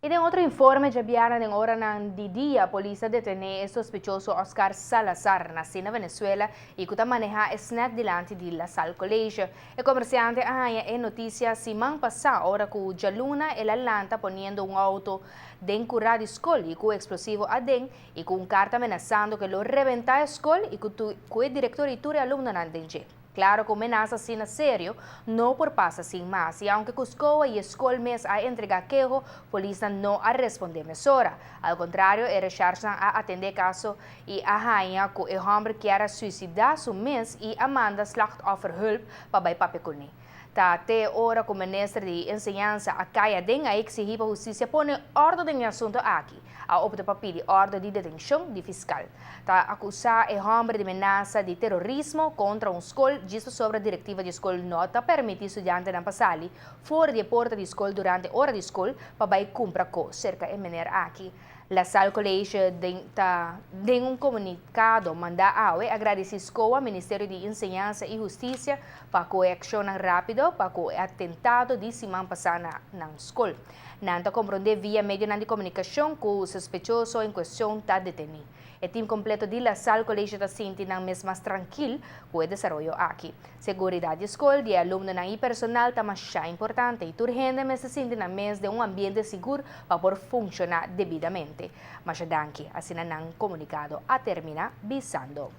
E em outro informe, de Biara, em hora de dia, a polícia detém o sospechoso Oscar Salazar, nascido na Venezuela, e que maneja snack delante de La Salle College. O comerciante é notícia semana passada, hora que o Jaluna e Atlanta poniendo um auto dentro da escola e com explosivo adentro e com carta ameaçando que lo reventar a escola e que o diretor e o aluno não entendem. Claro que ameaça assim sério, não por passar assim mais. E aunque Cusco e a escola mesmo a entregar queijo, a polícia não a responder mesora. Ao contrário, rechargam a atender caso e a rainha que o homem quer suicidar seu mês e a manda slachtofferhulp para papecuni. Até hora que o ministro de Enseñanza a Caia Den a exigir a justiça põe ordem no assunto aqui. A opta para pedir ordem de detenção de fiscal. Está acusar o homem de ameaça de terrorismo contra uma escola, diz sobre a diretiva de escola nota permitir estudantes não passarem fora de porta de escola durante hora de escola para cumprir com cerca de maneira aqui. La Salle College tem um comunicado manda agradecer a escola, Ministério de Enseñanza e Justiça para que ação rápido para que o atentado de semana passada na escola. Nanta compreender via meio de comunicação que o suspeitoso em questão está detenido. O time completo de La Salle College está sentindo mais tranquilo com o desenvolvimento aqui. Seguridade de escola, de aluno e personal está mais importante e urgente mas se sente na mesa de um ambiente seguro para poder funcionar devidamente. Mas danke, assim não comunicado a terminar bisando.